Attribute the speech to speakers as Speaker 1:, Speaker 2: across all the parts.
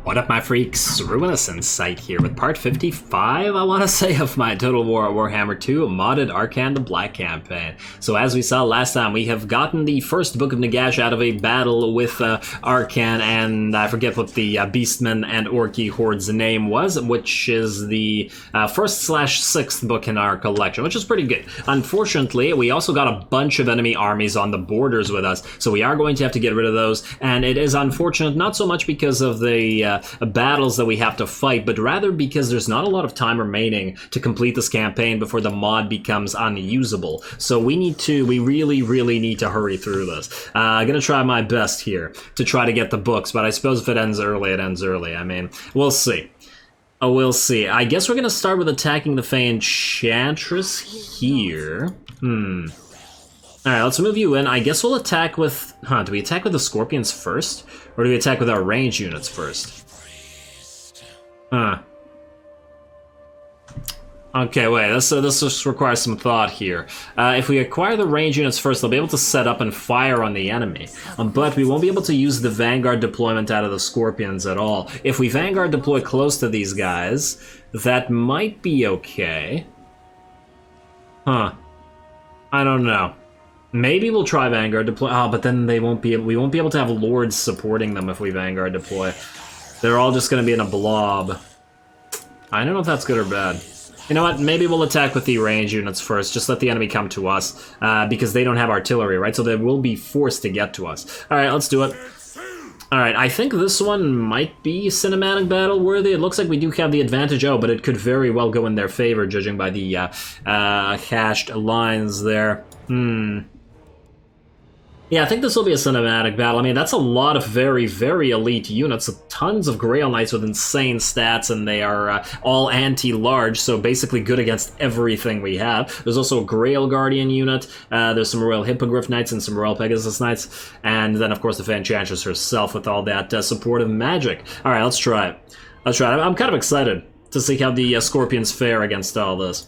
Speaker 1: What up, my freaks? RuinousInsight here with part 55, I want to say, of my Total Warhammer II modded Arkhan the Black campaign. So as we saw last time, we have gotten the first book of Nagash out of a battle with Arkhan, and I forget what the Beastmen and Orky Horde's name was, which is the first/6th book in our collection, which is pretty good. Unfortunately, we also got a bunch of enemy armies on the borders with us, so we are going to have to get rid of those, and it is unfortunate, not so much because of the battles that we have to fight, but rather because there's not a lot of time remaining to complete this campaign before the mod becomes unusable. So we really need to hurry through this. I'm gonna try my best here to try to get the books, but I suppose if it ends early, it ends early. I mean, we'll see. Oh, we'll see. I guess we're gonna start with attacking the Fey Enchantress here. Alright, let's move you in. I guess we'll attack with... do we attack with the Scorpions first? Or do we attack with our range units first? Okay, wait, this just requires some thought here. If we acquire the range units first, they'll be able to set up and fire on the enemy. But we won't be able to use the Vanguard deployment out of the Scorpions at all. If we Vanguard deploy close to these guys, that might be okay. I don't know. Maybe we'll try Vanguard deploy. Oh, but then we won't be able to have Lords supporting them if we Vanguard deploy. They're all just going to be in a blob. I don't know if that's good or bad. You know what? Maybe we'll attack with the range units first. Just let the enemy come to us, because they don't have artillery, right? So they will be forced to get to us. All right, let's do it. All right, I think this one might be cinematic battle worthy. It looks like we do have the advantage. Oh, but it could very well go in their favor, judging by the hashed lines there. Yeah, I think this will be a cinematic battle. I mean, that's a lot of very, very elite units. Tons of Grail Knights with insane stats, and they are all anti-large, so basically good against everything we have. There's also a Grail Guardian unit. There's some Royal Hippogriff Knights and some Royal Pegasus Knights. And then, of course, the Fey Enchantress herself with all that supportive magic. All right, let's try it. Let's try it. I'm kind of excited to see how the Scorpions fare against all this.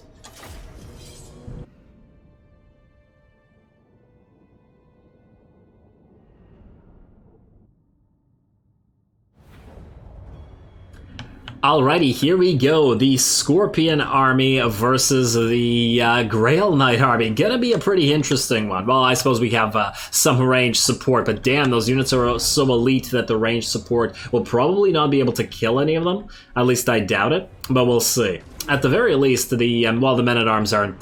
Speaker 1: Alrighty, here we go. The Scorpion army versus the Grail Knight army. Gonna be a pretty interesting one. Well, I suppose we have some range support, but damn, those units are so elite that the range support will probably not be able to kill any of them. At least I doubt it, but we'll see. At the very least, the men-at-arms are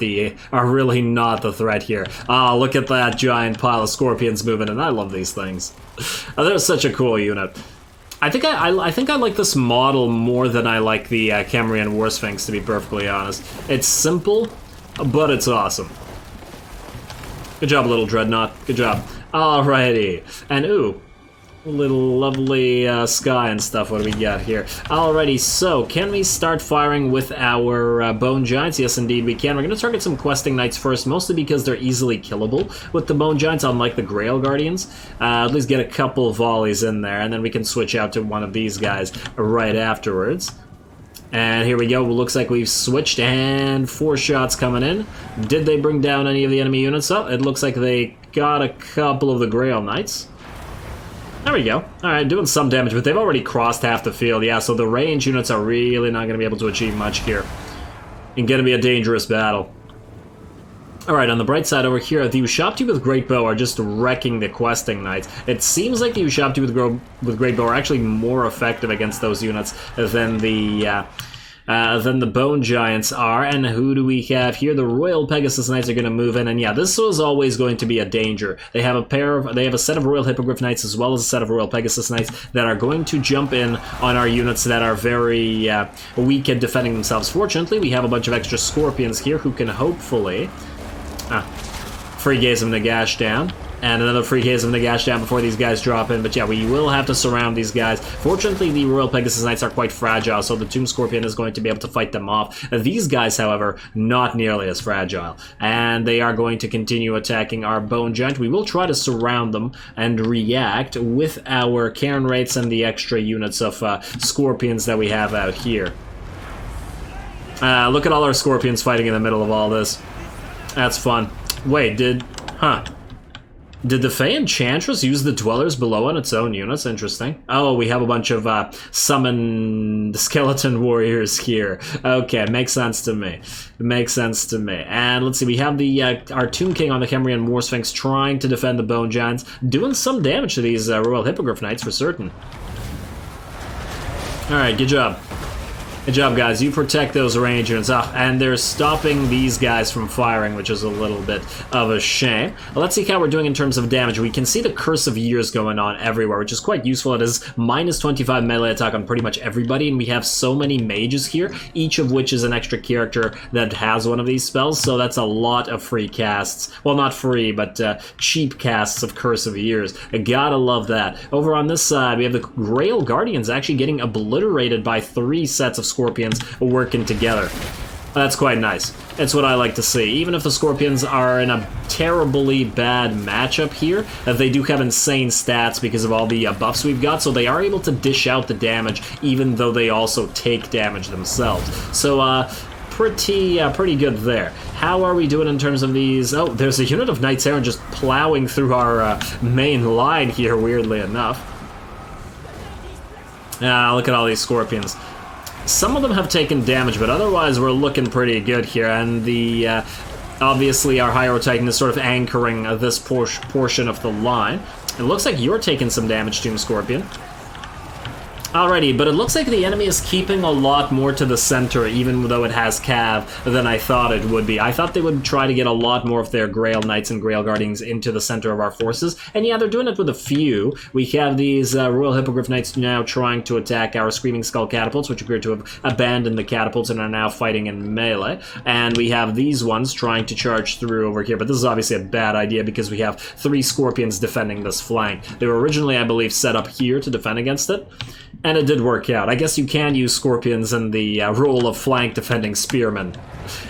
Speaker 1: really not the threat here. Ah, look at that giant pile of Scorpions moving, and I love these things. They're such a cool unit. I think I like this model more than I like the Cambrian War Sphinx, to be perfectly honest. It's simple, but it's awesome. Good job, little Dreadnought. Good job. Alrighty. And ooh, little lovely sky and stuff. What do we got here? Alrighty, so can we start firing with our Bone Giants? Yes, indeed we can. We're going to target some Questing Knights first, mostly because they're easily killable with the Bone Giants, unlike the Grail Guardians. At least get a couple volleys in there, and then we can switch out to one of these guys right afterwards. And here we go. Looks like we've switched, and 4 shots coming in. Did they bring down any of the enemy units? Oh, it looks like they got a couple of the Grail Knights. There we go. Alright, doing some damage, but they've already crossed half the field. Yeah, so the range units are really not going to be able to achieve much here. It's going to be a dangerous battle. Alright, on the bright side over here, the Ushabti with Great Bow are just wrecking the Questing Knights. It seems like the Ushabti with Great Bow are actually more effective against those units than the Bone Giants are. And who do we have here? The Royal Pegasus Knights are going to move in, and yeah, this was always going to be a danger. They have a set of Royal Hippogriff Knights as well as a set of Royal Pegasus Knights that are going to jump in on our units that are very weak at defending themselves. Fortunately, we have a bunch of extra Scorpions here who can hopefully free gaze of Nagash down. And another free gaze of Nagash down before these guys drop in. But yeah, we will have to surround these guys. Fortunately, the Royal Pegasus Knights are quite fragile, so the Tomb Scorpion is going to be able to fight them off. These guys, however, not nearly as fragile. And they are going to continue attacking our Bone Giant. We will try to surround them and react with our Cairn Wraiths and the extra units of Scorpions that we have out here. Look at all our Scorpions fighting in the middle of all this. That's fun. Wait, Did the Fey Enchantress use the Dwellers below on its own units? Interesting. Oh, we have a bunch of summoned skeleton warriors here. Okay, makes sense to me. Makes sense to me. And let's see, we have the our Tomb King on the Khemrian War Sphinx trying to defend the Bone Giants, doing some damage to these Royal Hippogriff Knights for certain. Alright, good job. Good job, guys. You protect those range units. And they're stopping these guys from firing, which is a little bit of a shame. Well, let's see how we're doing in terms of damage. We can see the Curse of Years going on everywhere, which is quite useful. It is minus 25 melee attack on pretty much everybody, and we have so many mages here, each of which is an extra character that has one of these spells, so that's a lot of free casts. Well, not free, but cheap casts of Curse of Years. I gotta love that. Over on this side, we have the Grail Guardians actually getting obliterated by 3 sets of Scorpions working together. That's quite nice. It's what I like to see. Even if the Scorpions are in a terribly bad matchup here, they do have insane stats because of all the buffs we've got, so they are able to dish out the damage even though they also take damage themselves. So, pretty good there. How are we doing in terms of these? Oh, there's a unit of Knights Errant just plowing through our main line here, weirdly enough. Look at all these Scorpions. Some of them have taken damage, but otherwise we're looking pretty good here, and the obviously our Hydro Titan is sort of anchoring this portion of the line. It looks like you're taking some damage, Doom Scorpion. Alrighty, but it looks like the enemy is keeping a lot more to the center, even though it has cav, than I thought it would be. I thought they would try to get a lot more of their Grail Knights and Grail Guardians into the center of our forces, and yeah, they're doing it with a few. We have these Royal Hippogriff Knights now trying to attack our Screaming Skull Catapults, which appear to have abandoned the catapults and are now fighting in melee, and we have these ones trying to charge through over here, but this is obviously a bad idea because we have 3 Scorpions defending this flank. They were originally, I believe, set up here to defend against it, and it did work out. I guess you can use Scorpions in the role of flank defending spearmen.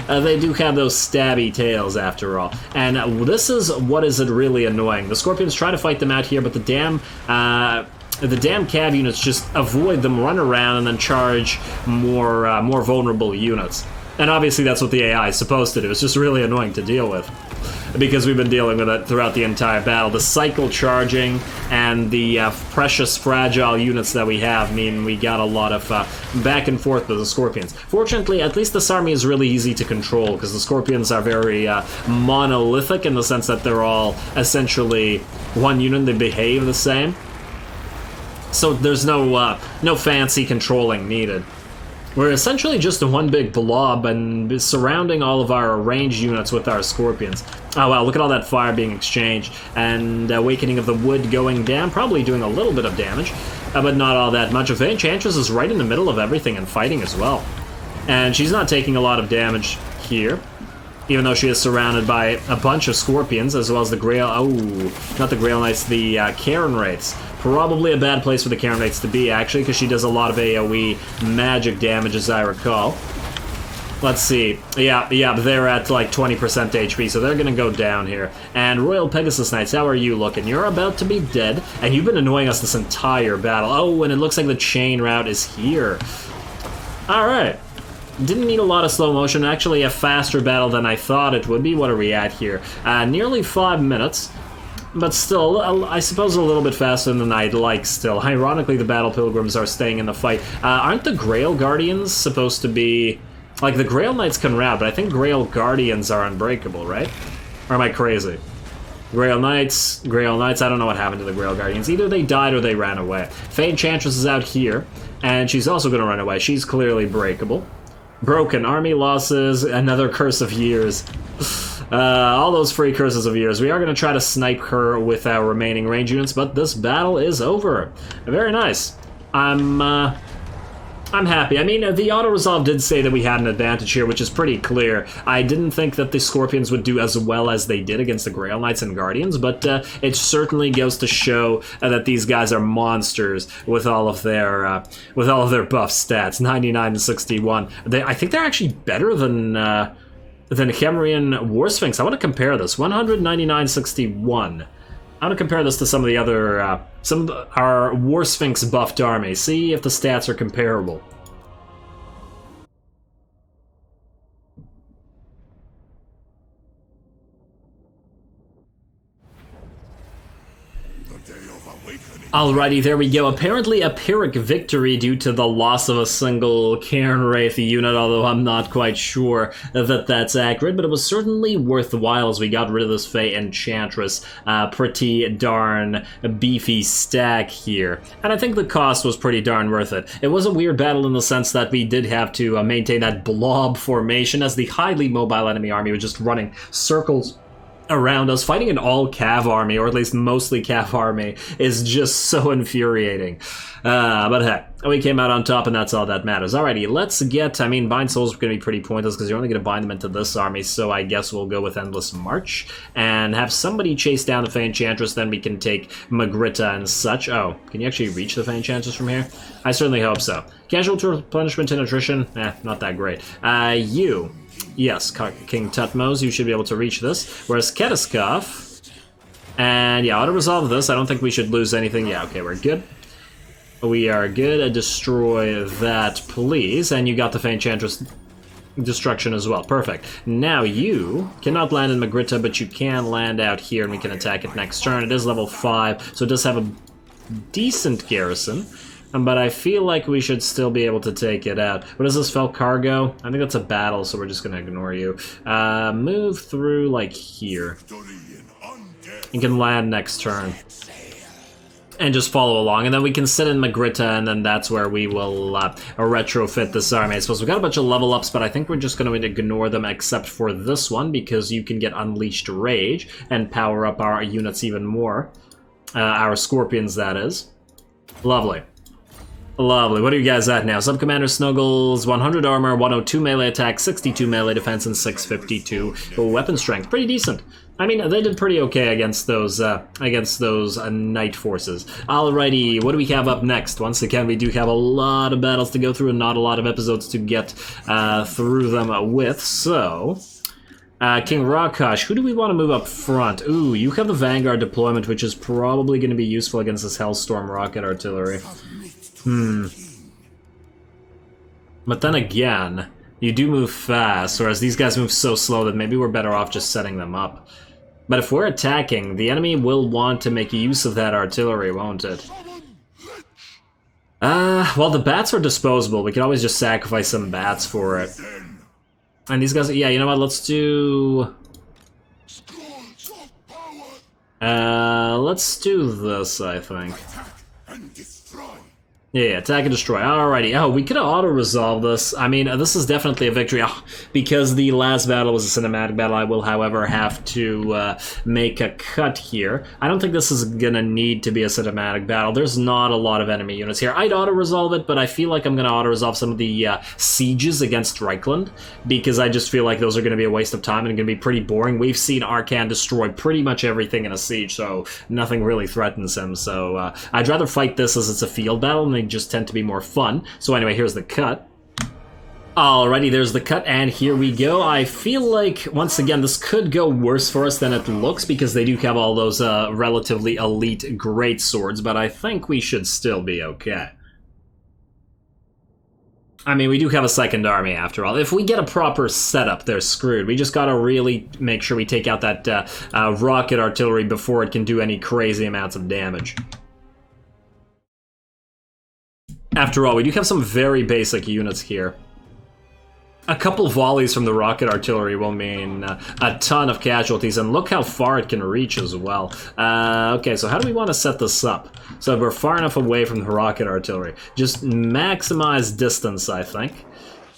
Speaker 1: They do have those stabby tails after all. And this is what is really annoying. The Scorpions try to fight them out here, but the damn cav units just avoid them, run around, and then charge more vulnerable units. And obviously that's what the AI is supposed to do. It's just really annoying to deal with, because we've been dealing with it throughout the entire battle. The cycle charging and the precious fragile units that we have mean we got a lot of back and forth with the Scorpions. Fortunately, at least this army is really easy to control, because the Scorpions are very monolithic in the sense that they're all essentially one unit. They behave the same, so there's no fancy controlling needed. We're essentially just one big blob and surrounding all of our ranged units with our Scorpions. Oh wow, look at all that fire being exchanged. And Awakening of the Wood going down, probably doing a little bit of damage, but not all that much. The Enchantress is right in the middle of everything and fighting as well. And she's not taking a lot of damage here, even though she is surrounded by a bunch of Scorpions, as well as the Grail... Oh, not the Grail Knights, the Karen Wraiths. Probably a bad place for the Karen Wraiths to be, actually, because she does a lot of AoE magic damage, as I recall. Let's see. Yeah, they're at like 20% HP, so they're gonna go down here. And Royal Pegasus Knights, how are you looking? You're about to be dead, and you've been annoying us this entire battle. Oh, and it looks like the chain route is here. Alright. Didn't need a lot of slow motion, actually a faster battle than I thought it would be. What are we at here? Nearly 5 minutes. But still, I suppose a little bit faster than I'd like still. Ironically, the Battle Pilgrims are staying in the fight. Aren't the Grail Guardians supposed to be... Like, the Grail Knights can rout, but I think Grail Guardians are unbreakable, right? Or am I crazy? Grail Knights, I don't know what happened to the Grail Guardians. Either they died or they ran away. Fey Enchantress is out here, and she's also going to run away. She's clearly breakable. Broken army losses, another Curse of Years. All those free Curses of Years. We are going to try to snipe her with our remaining range units, but this battle is over. Very nice. I'm happy. I mean, the auto-resolve did say that we had an advantage here, which is pretty clear. I didn't think that the Scorpions would do as well as they did against the Grail Knights and Guardians, but it certainly goes to show that these guys are monsters with all of their buff stats. 99 and 61. I think they're actually better than Khemrian War Sphinx. I want to compare this. 199.61. I want to compare this to some of the other, some of our War Sphinx buffed armies. See if the stats are comparable. Alrighty, there we go. Apparently a Pyrrhic victory due to the loss of a single Cairn Wraith unit, although I'm not quite sure that that's accurate, but it was certainly worthwhile as we got rid of this Fey Enchantress. Pretty darn beefy stack here. And I think the cost was pretty darn worth it. It was a weird battle in the sense that we did have to maintain that blob formation as the highly mobile enemy army was just running circles around us. Fighting an all-cav army, or at least mostly cav army, is just so infuriating. But heck, we came out on top, and that's all that matters. Alrighty, let's get... I mean, Bind Souls are going to be pretty pointless, because you're only going to bind them into this army, so I guess we'll go with Endless March, and have somebody chase down the Fey Enchantress, then we can take Magritta and such. Oh, can you actually reach the Fey Enchantress from here? I certainly hope so. Casualty replenishment and attrition? Not that great. You... Yes, King Tutmos, you should be able to reach this. Whereas Ketiskov... And yeah, auto-resolve this. I don't think we should lose anything. Yeah, okay, we're good. We are good. Destroy that, please. And you got the Fey Enchantress destruction as well. Perfect. Now you cannot land in Magritta, but you can land out here, and we can attack it next turn. It is level 5, so it does have a decent garrison. But I feel like we should still be able to take it out. What is this, Fel Cargo? I think that's a battle, so we're just going to ignore you. Move through, like, here. You can land next turn. And just follow along. And then we can sit in Magritta, and then that's where we will retrofit this army. I suppose we've got a bunch of level ups, but I think we're just going to ignore them except for this one, because you can get Unleashed Rage and power up our units even more. Our Scorpions, that is. Lovely. Lovely. What are you guys at now? Sub-Commander Snuggles, 100 armor, 102 melee attack, 62 melee defense, and 652 weapon strength. Pretty decent. I mean, they did pretty okay against those Knight forces. Alrighty, what do we have up next? Once again, we do have a lot of battles to go through and not a lot of episodes to get through them with, so... King Rakash, who do we want to move up front? Ooh, you have the Vanguard deployment, which is probably going to be useful against this Hellstorm rocket artillery. But then again, you do move fast, whereas these guys move so slow that maybe we're better off just setting them up. But if we're attacking, the enemy will want to make use of that artillery, won't it? Well, the bats are disposable. We can always just sacrifice some bats for it. And these guys, yeah, you know what, let's do... let's do this, I think. Yeah, attack and destroy. Alrighty. Oh, we could auto-resolve this. I mean, this is definitely a victory. Oh, because the last battle was a cinematic battle, I will, however, have to make a cut here. I don't think this is gonna need to be a cinematic battle. There's not a lot of enemy units here. I'd auto-resolve it, but I feel like I'm gonna auto-resolve some of the sieges against Reichland, because I just feel like those are gonna be a waste of time and gonna be pretty boring. We've seen Arkhan destroy pretty much everything in a siege, so nothing really threatens him. So I'd rather fight this as it's a field battle, and they just tend to be more fun. So anyway, here's the cut. Alrighty, there's the cut, and here we go. I feel like, once again, this could go worse for us than it looks, because they do have all those relatively elite great swords, but I think we should still be okay. I mean, we do have a second army, after all. If we get a proper setup, they're screwed. We just gotta really make sure we take out that rocket artillery before it can do any crazy amounts of damage. After all, we do have some very basic units here. A couple volleys from the rocket artillery will mean a ton of casualties, and look how far it can reach as well. Okay, so how do we want to set this up? So we're far enough away from the rocket artillery. Just maximize distance, I think.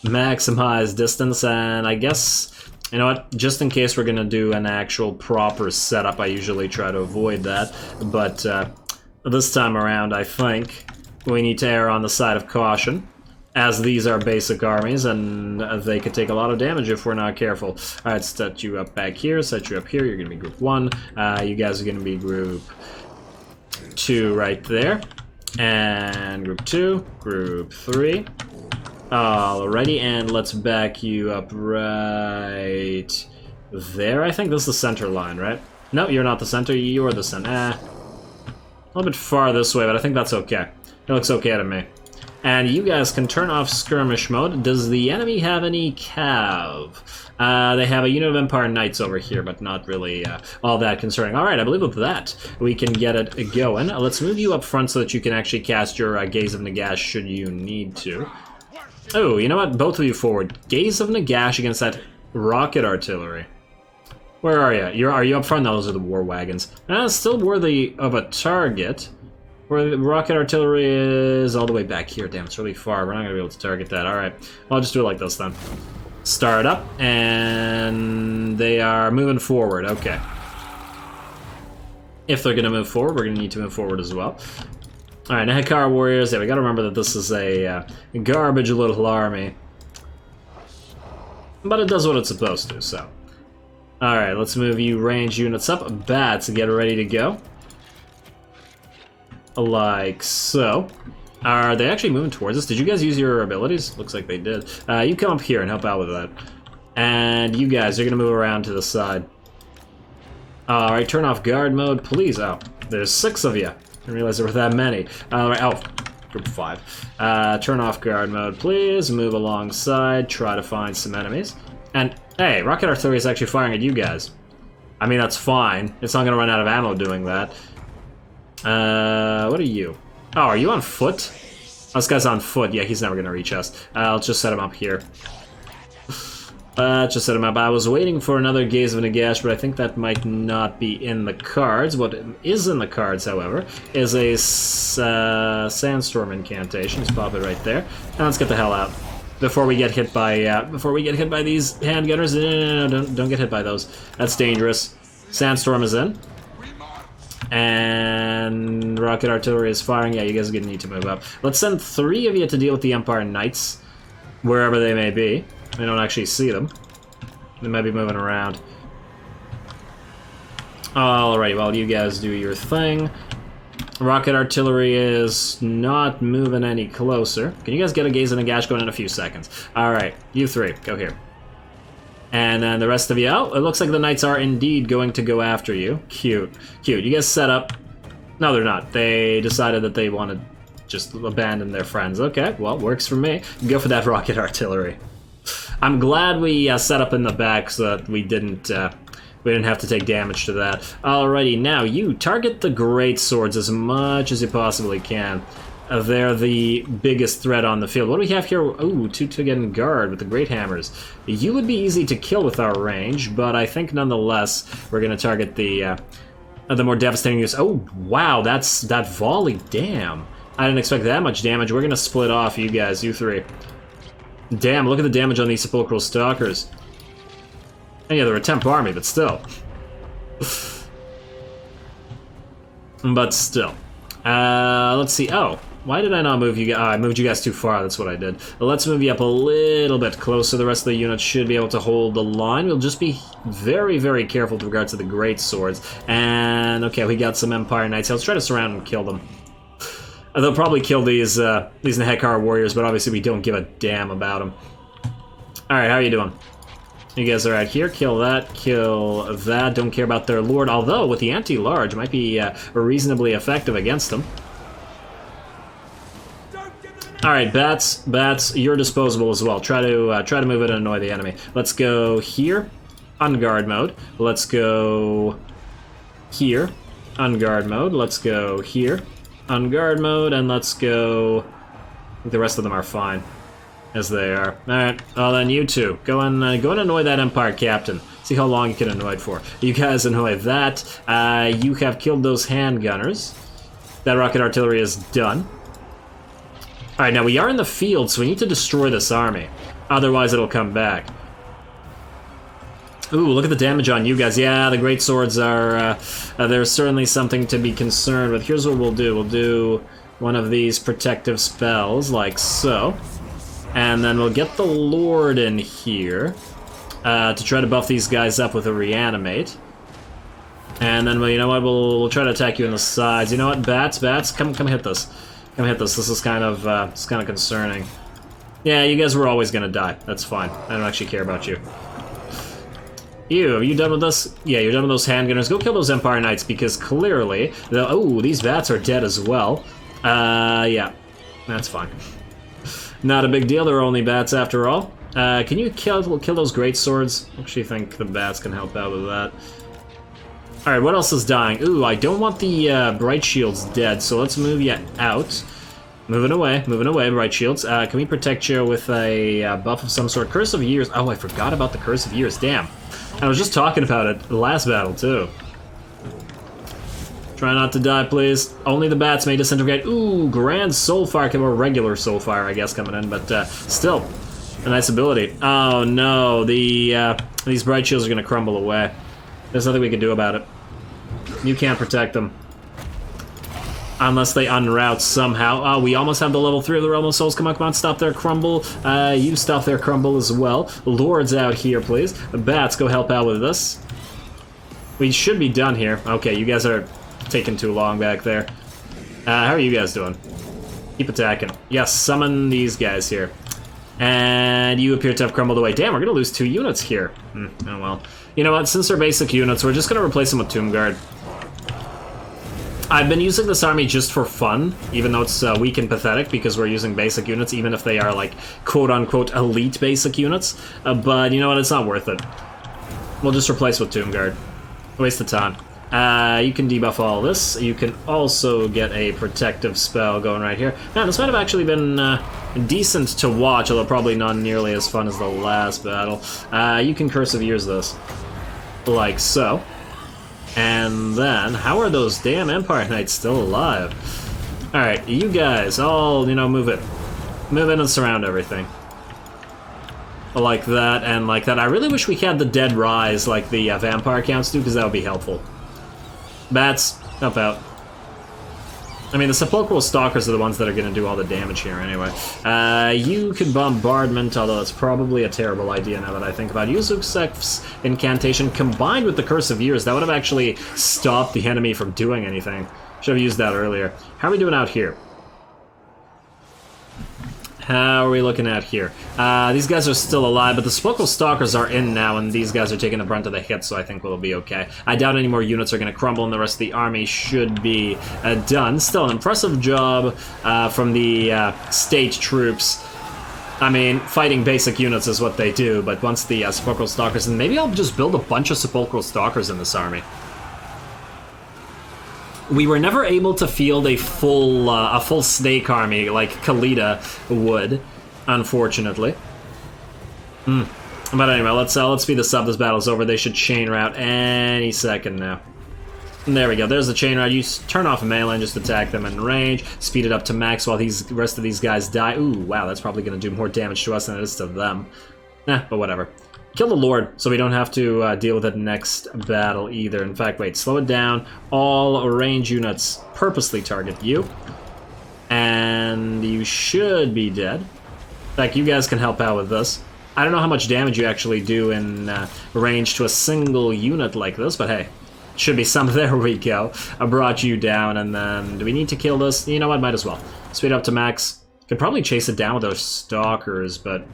Speaker 1: Maximize distance, and I guess, you know what, just in case we're going to do an actual proper setup, I usually try to avoid that, but this time around, I think we need to err on the side of caution, as these are basic armies, and they could take a lot of damage if we're not careful. Alright, set you up back here, set you up here, you're going to be group 1, you guys are going to be group 2 right there, and group 2, group 3. Alrighty, and let's back you up right there. I think this is the center line, right? No, you're not the center, you're the center. A little bit far this way, but I think that's okay. It looks okay to me. And you guys can turn off skirmish mode. Does the enemy have any cav? They have a unit of Empire Knights over here, but not really all that concerning. Alright, I believe with that, we can get it going. Let's move you up front so that you can actually cast your Gaze of Nagash should you need to. Oh, you know what? Both of you forward. Gaze of Nagash against that rocket artillery. Where are you? Are you up front? No, those are the war wagons. Still worthy of a target. Where the rocket artillery is all the way back here. Damn, it's really far. We're not going to be able to target that. Alright, I'll just do it like this then. Start up, and they are moving forward. Okay. If they're going to move forward, we're going to need to move forward as well. Alright, Nahakar warriors. Yeah, we got to remember that this is a garbage little army. But it does what it's supposed to, so. Alright, let's move you range units up. Bats, get ready to go. Like so. Are they actually moving towards us? Did you guys use your abilities? Looks like they did. You come up here and help out with that. And you guys are going to move around to the side. Alright, turn off guard mode, please. Oh, there's 6 of you. I didn't realize there were that many. Alright, oh, group 5. Turn off guard mode, please. Move alongside. Try to find some enemies. And, hey, rocket artillery is actually firing at you guys. I mean, that's fine. It's not going to run out of ammo doing that. What are you? Oh, are you on foot? Oh, this guy's on foot. Yeah, he's never gonna reach us. I'll just set him up here. Just set him up. I was waiting for another Gaze of Nagash, but I think that might not be in the cards. What is in the cards, however, is a Sandstorm incantation. Just pop it right there. And let's get the hell out. Before we get hit by these handgunners. No, don't get hit by those. That's dangerous. Sandstorm is in. And rocket artillery is firing. Yeah, you guys are gonna need to move up. Let's send 3 of you to deal with the Empire Knights, wherever they may be. We don't actually see them. They might be moving around. Alrighty, well, you guys do your thing. Rocket artillery is not moving any closer. Can you guys get a Gaze and a Gash going in a few seconds? Alright, you 3, go here. And then the rest of you, oh, it looks like the Knights are indeed going to go after you. Cute. Cute. You guys set up. No, they're not. They decided that they want to just abandon their friends. Okay, well, works for me. Go for that rocket artillery. I'm glad we set up in the back so that we didn't have to take damage to that. Alrighty, now you target the great swords as much as you possibly can. They're the biggest threat on the field. What do we have here? Ooh, 2 to get in guard with the great hammers. You would be easy to kill with our range, but I think nonetheless we're going to target the more devastating use. Oh, wow, that volley. Damn. I didn't expect that much damage. We're going to split off, you guys, you 3. Damn, look at the damage on these sepulchral stalkers. And yeah, they're a temp army, but still. But still. Let's see. Oh. Why did I not move you guys? I moved you guys too far, that's what I did. Let's move you up a little bit closer. The rest of the units should be able to hold the line. We'll just be very, very careful with regards to the great swords. And, okay, we got some Empire Knights. Let's try to surround and kill them. They'll probably kill these Nahakar warriors, but obviously we don't give a damn about them. Alright, how are you doing? You guys are out here. Kill that, kill that. Don't care about their lord, although with the anti-large might be reasonably effective against them. Alright, bats, you're disposable as well. Try to move it and annoy the enemy. Let's go here, on guard mode. Let's go here, on guard mode. Let's go here, on guard mode, and let's go... I think the rest of them are fine, as they are. Alright, well then you 2, go and annoy that Empire Captain. See how long you can annoy it for. You guys annoy that. You have killed those handgunners. That rocket artillery is done. Alright, now we are in the field, so we need to destroy this army. Otherwise, it'll come back. Ooh, look at the damage on you guys. Yeah, the great swords are... there's certainly something to be concerned with. Here's what we'll do. We'll do one of these protective spells, like so. And then we'll get the Lord in here to try to buff these guys up with a reanimate. And then, well, you know what? We'll try to attack you in the sides. You know what? Bats, come hit this. Come hit this. This is kind of concerning. Yeah, you guys were always gonna die. That's fine. I don't actually care about you. Ew, are you done with this? Yeah, you're done with those handgunners. Go kill those Empire Knights, because clearly... Oh, these bats are dead as well. Yeah. That's fine. Not a big deal, they're only bats after all. Can you kill those great swords? I actually think the bats can help out with that. Alright, what else is dying? Ooh, I don't want the bright shields dead, so let's move you out. Moving away, bright shields. Can we protect you with a buff of some sort? Curse of Years. Oh, I forgot about the Curse of Years, damn. I was just talking about it the last battle, too. Try not to die, please. Only the bats may disintegrate. Ooh, Grand Soulfire, or regular Soulfire, I guess, coming in, but still, a nice ability. Oh no, these bright shields are gonna crumble away. There's nothing we can do about it. You can't protect them. Unless they unroute somehow. Oh, we almost have the level 3 of the Realm of Souls. Come on, stop their crumble. You stop their crumble as well. Lords out here, please. The bats, go help out with this. We should be done here. Okay, you guys are taking too long back there. How are you guys doing? Keep attacking. Yes, summon these guys here. And you appear to have crumbled away. Damn, we're gonna lose 2 units here. Oh well. You know what, since they're basic units, we're just gonna replace them with Tomb Guard. I've been using this army just for fun, even though it's weak and pathetic, because we're using basic units, even if they are, like, quote-unquote elite basic units. But you know what, it's not worth it. We'll just replace with Tomb Guard. Waste of time. You can debuff all this. You can also get a protective spell going right here. Man, this might have actually been decent to watch, although probably not nearly as fun as the last battle. You can Curse of Years this. Like so. And then, how are those damn Empire Knights still alive? Alright, you guys, all, you know, move in. Move in and surround everything. Like that and like that. I really wish we had the Dead Rise like the vampire counts do, because that would be helpful. Bats, help out. I mean, the Sepulchral Stalkers are the ones that are going to do all the damage here anyway. You can Bombardment, although that's probably a terrible idea now that I think about it. Use Uxek's Incantation combined with the Curse of Years. That would have actually stopped the enemy from doing anything. Should have used that earlier. How are we doing out here? How are we looking at here? These guys are still alive, but the Sepulchral Stalkers are in now, and these guys are taking the brunt of the hit, so I think we'll be okay. I doubt any more units are going to crumble, and the rest of the army should be done. Still, an impressive job from the state troops. I mean, fighting basic units is what they do, but once the Sepulchral Stalkers, and maybe I'll just build a bunch of Sepulchral Stalkers in this army. We were never able to field a full snake army like Khalida would, unfortunately. But anyway, let's speed this up. This battle's over. They should chain route any second now. And there we go. There's the chain route. You turn off melee and just attack them in range. Speed it up to max while the rest of these guys die. Ooh, wow, that's probably going to do more damage to us than it is to them. But whatever. Kill the Lord, so we don't have to deal with it next battle either. In fact, wait, slow it down. All range units purposely target you. And you should be dead. In fact, you guys can help out with this. I don't know how much damage you actually do in range to a single unit like this, but hey, should be some. There we go. I brought you down, and then do we need to kill this? You know what, might as well. Speed up to max. Could probably chase it down with those stalkers, but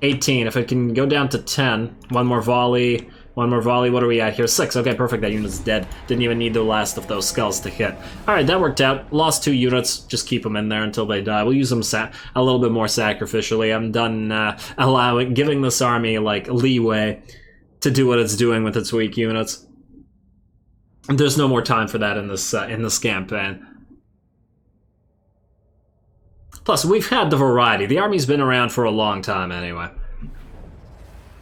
Speaker 1: 18. If it can go down to 10, one more volley. What are we at here? 6. Okay, perfect. That unit's dead. Didn't even need the last of those skulls to hit. Alright, that worked out. Lost 2 units. Just keep them in there until they die. We'll use them a little bit more sacrificially. I'm done giving this army, like, leeway to do what it's doing with its weak units. There's no more time for that in this campaign. Plus, we've had the variety. The army's been around for a long time anyway.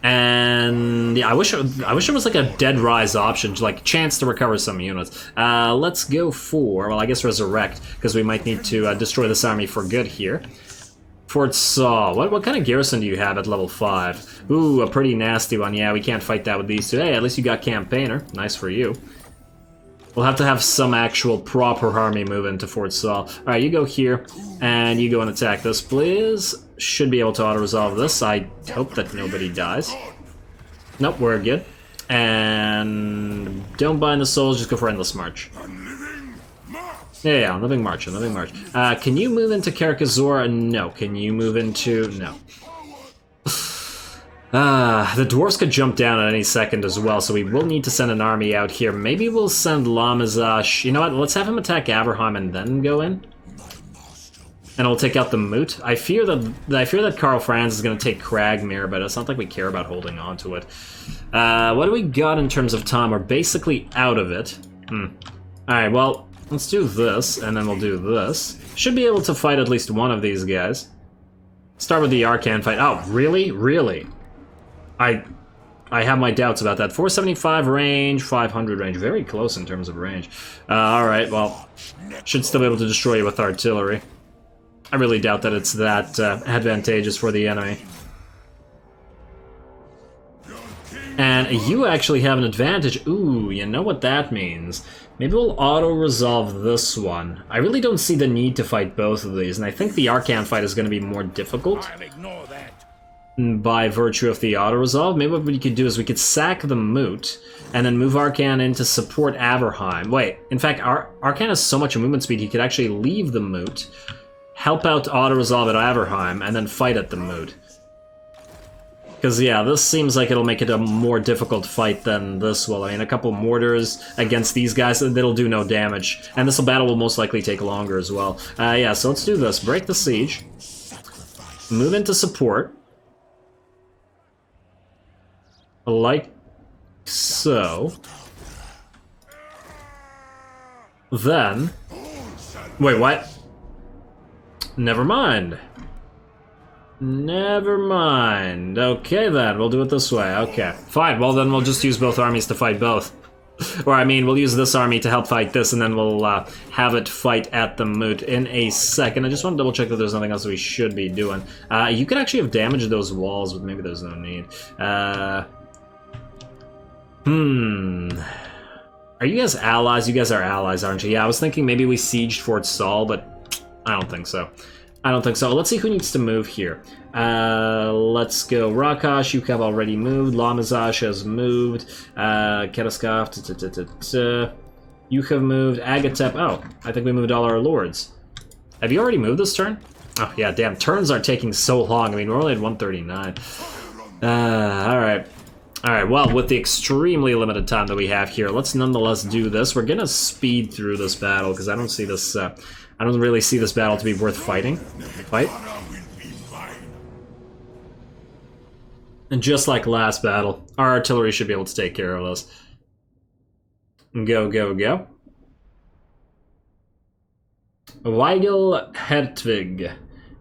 Speaker 1: And yeah, I wish it was like a Dead Rise option, like chance to recover some units. Let's go for, well, I guess Resurrect, because we might need to destroy this army for good here. Fort Saw. What kind of garrison do you have at level 5? Ooh, a pretty nasty one. Yeah, we can't fight that with these two. Hey, at least you got Campaigner. Nice for you. We'll have to have some actual proper army move into Fort Saul. Alright, you go here, and you go and attack this, please. Should be able to auto-resolve this. I hope that nobody dies. Nope, we're good. And don't bind the souls, just go for Endless March. Yeah, Living March, Living March. Can you move into Carcassonne? No. Can you move into... No. The dwarves could jump down at any second as well, so we will need to send an army out here. Maybe we'll send Lamazash. You know what? Let's have him attack Averheim and then go in. And we'll take out the Moot. I fear that Karl Franz is going to take Kragmir, but it's not like we care about holding on to it. What do we got in terms of time? We're basically out of it. Alright, well, let's do this, and then we'll do this. Should be able to fight at least one of these guys. Start with the Arkhan fight. Oh, really? Really? I have my doubts about that. 475 range, 500 range. Very close in terms of range. Alright, well, should still be able to destroy you with artillery. I really doubt that it's that advantageous for the enemy. And you actually have an advantage. Ooh, you know what that means. Maybe we'll auto-resolve this one. I really don't see the need to fight both of these, and I think the Arkhan fight is going to be more difficult.
Speaker 2: I'll ignore that.
Speaker 1: By virtue of the auto-resolve. Maybe what we could do is we could sack the Moot, and then move Arkhan in to support Averheim. Wait, in fact, Arkhan has so much movement speed he could actually leave the Moot, help out auto-resolve at Averheim, and then fight at the Moot. Because, yeah, this seems like it'll make it a more difficult fight than this will. I mean, a couple mortars against these guys, that'll do no damage. And this battle will most likely take longer as well. Yeah, so let's do this. Break the siege. Move into support. Like so. Then... Wait, what? Never mind. Never mind. Okay then, we'll do it this way. Okay, fine. Well then we'll just use both armies to fight both. Or I mean, we'll use this army to help fight this, and then we'll have it fight at the Moot in a second. I just want to double check that there's nothing else we should be doing. You could actually have damaged those walls, but maybe there's no need. Are you guys allies? You guys are allies, aren't you? Yeah, I was thinking maybe we sieged Fort Saul, but I don't think so. I don't think so. Let's see who needs to move here. Let's go. Rakash, you have already moved. Lamazash has moved. Keraskov, you have moved. Agatep, oh, I think we moved all our lords. Have you already moved this turn? Oh, yeah, damn. Turns are taking so long. I mean, we're only at 139. Alright. Alright, well, with the extremely limited time that we have here, let's nonetheless do this. We're gonna speed through this battle, because I don't see this, I don't really see this battle to be worth fighting. Fight. And just like last battle, our artillery should be able to take care of this. Go, go, go. Weigel Hedwig.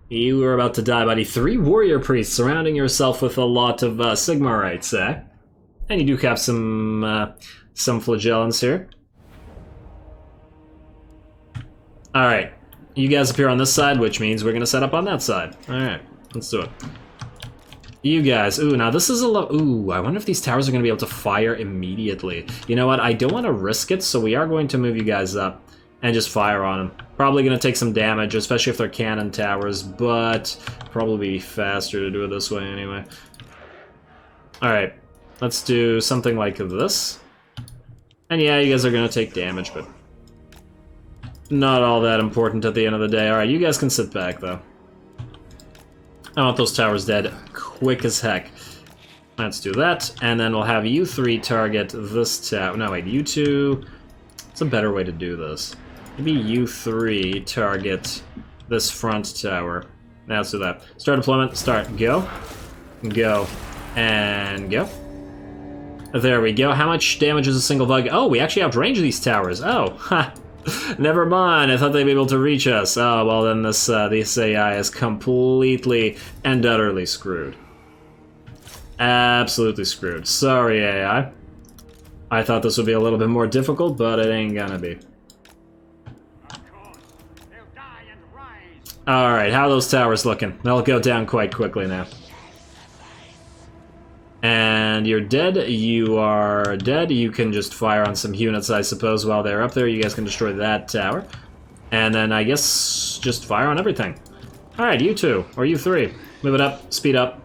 Speaker 1: You are about to die, buddy. 3 warrior priests surrounding yourself with a lot of Sigmarites, eh? And you do have some flagellants here. Alright. You guys appear on this side, which means we're gonna set up on that side. Alright, let's do it. You guys, ooh, now this is a ooh, I wonder if these towers are gonna be able to fire immediately. You know what, I don't want to risk it, so we are going to move you guys up and just fire on them. Probably gonna take some damage, especially if they're cannon towers, but probably faster to do it this way anyway. Alright, let's do something like this. And yeah, you guys are gonna take damage, but not all that important at the end of the day. Alright, you guys can sit back, though. I want those towers dead quick as heck. Let's do that, and then we'll have you 3 target this tower. No, wait, you 2... It's a better way to do this. Maybe you 3 target this front tower. Now let's do that. Start deployment, start, go. Go. And go. There we go. How much damage is a single bug? Oh, we actually outrange these towers. Oh, ha. Never mind, I thought they'd be able to reach us. Oh, well then this AI is completely and utterly screwed. Absolutely screwed. Sorry, AI. I thought this would be a little bit more difficult, but it ain't gonna be. Alright, how are those towers looking? They'll go down quite quickly now. And you're dead. You are dead. You can just fire on some units, I suppose, while they're up there. You guys can destroy that tower. And then I guess just fire on everything. Alright, you 2, or you 3. Move it up, speed up.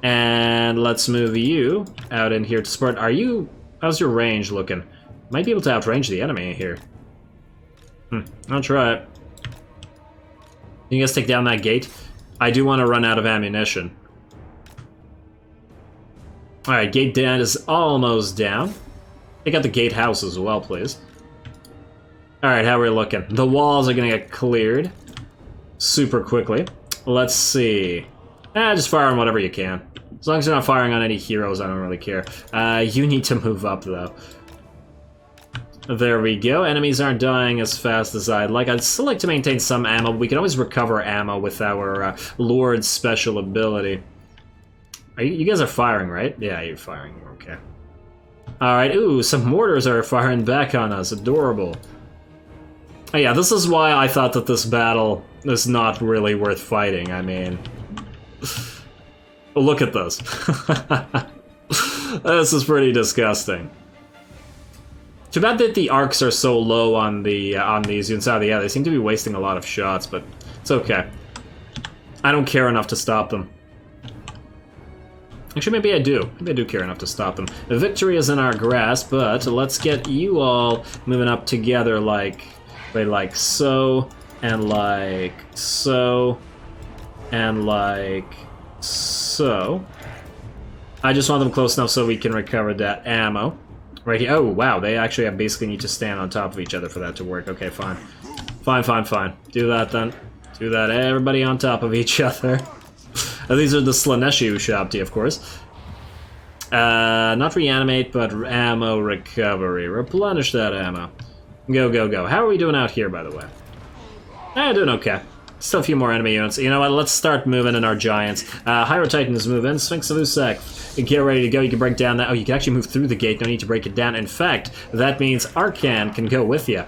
Speaker 1: And let's move you out in here to support. Are you... How's your range looking? Might be able to outrange the enemy here. I'll try it. Can you guys take down that gate? I do want to run out of ammunition. Alright, gate down is almost down. Take out the gatehouse as well, please. Alright, how are we looking? The walls are gonna get cleared. super quickly. Let's see. Just fire on whatever you can. As long as you're not firing on any heroes, I don't really care. You need to move up, though. There we go. Enemies aren't dying as fast as I'd like. I'd still like to maintain some ammo. We can always recover ammo with our Lord's special ability. You guys are firing, right? Yeah, you're firing. Okay. Alright, ooh, some mortars are firing back on us. Adorable. Oh, yeah, this is why I thought that this battle is not really worth fighting. I mean... look at this. This is pretty disgusting. Too bad that the arcs are so low on these units. Yeah, they seem to be wasting a lot of shots, but it's okay. I don't care enough to stop them. Actually, maybe I do. Maybe I do care enough to stop them. The victory is in our grasp, but let's get you all moving up together like so, and like so, and like so. I just want them close enough so we can recover that ammo. Right here. Oh, wow, they actually basically need to stand on top of each other for that to work. Okay, fine. Fine. Do that then. Do that. Everybody on top of each other. These are the Slaneshi Ushabti, of course. Not reanimate, but ammo recovery. Replenish that ammo. Go. How are we doing out here, by the way? Doing okay. Still a few more enemy units. You know what? Let's start moving in our giants. Hydro Titans move in. Sphinx of Usak, get ready to go. You can break down that. Oh, you can actually move through the gate. No need to break it down. In fact, that means Arkhan can go with you.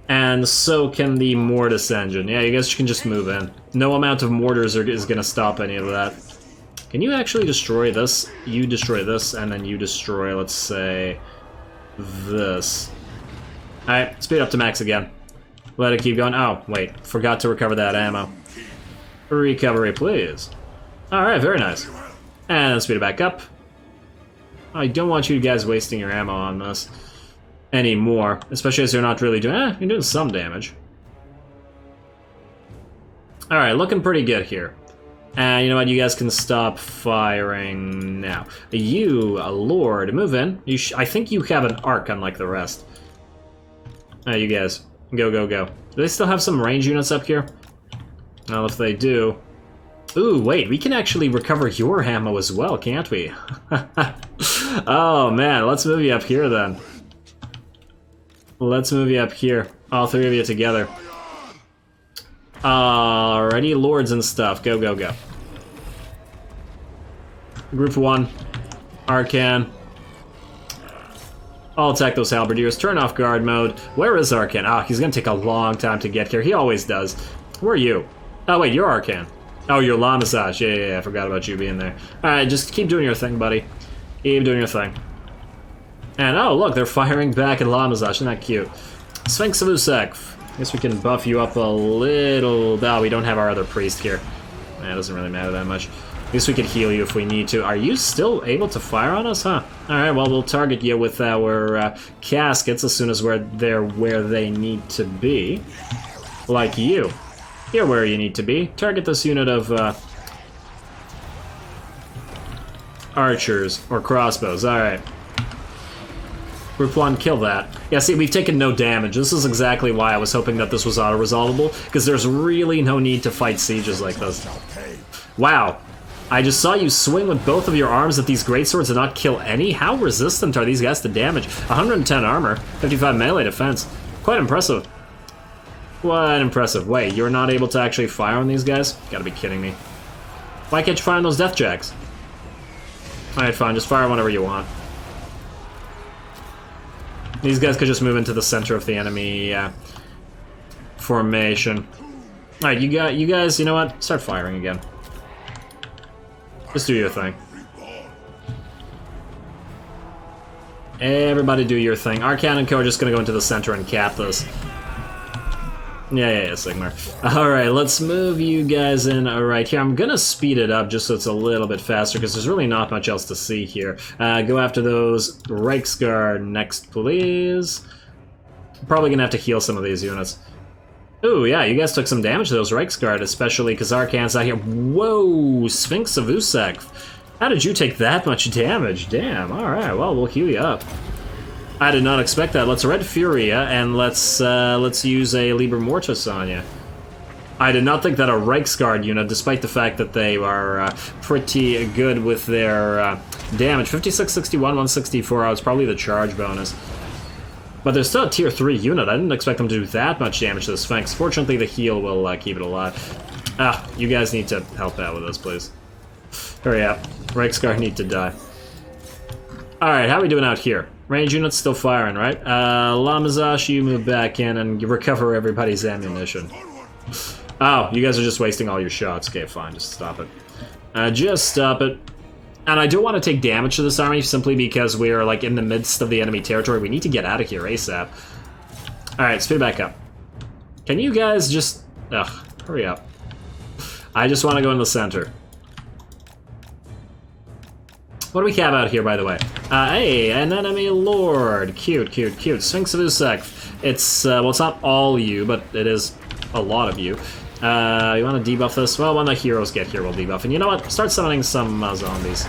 Speaker 1: And so can the Mortis engine. Yeah, you guys can just move in. No amount of mortars is going to stop any of that. Can you actually destroy this? You destroy this, and then you destroy, let's say, this. Alright, speed up to max again. Let it keep going. Oh, wait. Forgot to recover that ammo. Recovery, please. Alright, very nice. And then speed it back up. I don't want you guys wasting your ammo on this anymore. Especially as you're not really doing... you're doing some damage. Alright, looking pretty good here. And you know what? You guys can stop firing now. You, a lord, move in. I think you have an arc, unlike the rest. You guys... Go. Do they still have some range units up here? Well, if they do... Ooh, wait, we can actually recover your ammo as well, can't we? Oh, man, let's move you up here, then. Let's move you up here. All three of you together. Alrighty, lords and stuff. Go. Group 1. Arkhan. I'll attack those halberdiers. Turn off guard mode. Where is Arkhan? Ah, he's gonna take a long time to get here. He always does. Where are you? Oh, wait, you're Arkhan. Oh, you're Lamasash. Yeah, I forgot about you being there. Alright, just keep doing your thing, buddy. Keep doing your thing. And, oh, look, they're firing back at Lamasash. Isn't that cute? Sphinx of Usak. I guess we can buff you up a little... Oh, we don't have our other priest here. It doesn't really matter that much. At least we could heal you if we need to. Are you still able to fire on us, huh? Alright, well, we'll target you with our caskets as soon as they're where they need to be. Like you. You're where you need to be. Target this unit of archers or crossbows. Alright. Group 1, kill that. Yeah, see, we've taken no damage. This is exactly why I was hoping that this was auto-resolvable, because there's really no need to fight sieges like this. Wow. I just saw you swing with both of your arms at these greatswords and not kill any? How resistant are these guys to damage? 110 armor, 55 melee defense. Quite impressive. Quite impressive. Wait, you're not able to actually fire on these guys? Gotta be kidding me. Why can't you fire on those death jacks? Alright, fine, just fire whenever you want. These guys could just move into the center of the enemy formation. Alright, you guys, you know what? Start firing again. Just do your thing. Everybody do your thing. Arkhan and Co are just gonna go into the center and cap this. Yeah, Sigmar. Alright, let's move you guys in right here. I'm gonna speed it up just so it's a little bit faster, because there's really not much else to see here. Go after those Reiksguard next, please. Probably gonna have to heal some of these units. Ooh, yeah, you guys took some damage to those Reiksguard, especially because Arkhan's out here. Whoa, Sphinx of Usak. How did you take that much damage? Damn, alright, well, we'll heal you up. I did not expect that. Let's Red Furia, and let's use a Liber Mortis on you. I did not think that a Reiksguard unit, despite the fact that they are pretty good with their damage. 56, 61, 164, it's probably the charge bonus. But they're still a tier 3 unit. I didn't expect them to do that much damage to the Sphinx. Fortunately, the heal will keep it alive. Ah, you guys need to help out with this, please. Hurry up. Reiksguard need to die. Alright, how are we doing out here? Range units still firing, right? Lamazash, you move back in and recover everybody's ammunition. Oh, you guys are just wasting all your shots. Okay, fine, just stop it. Just stop it. And I don't want to take damage to this army simply because we are, like, in the midst of the enemy territory. We need to get out of here ASAP. Alright, speed back up. Can you guys just... Ugh, hurry up. I just want to go in the center. What do we have out here, by the way? Hey, an enemy lord. Cute, cute, cute. Sphinx of Usek. It's, well, it's not all you, but it is a lot of you. You want to debuff this? Well, when the heroes get here, we'll debuff. And you know what? Start summoning some zombies.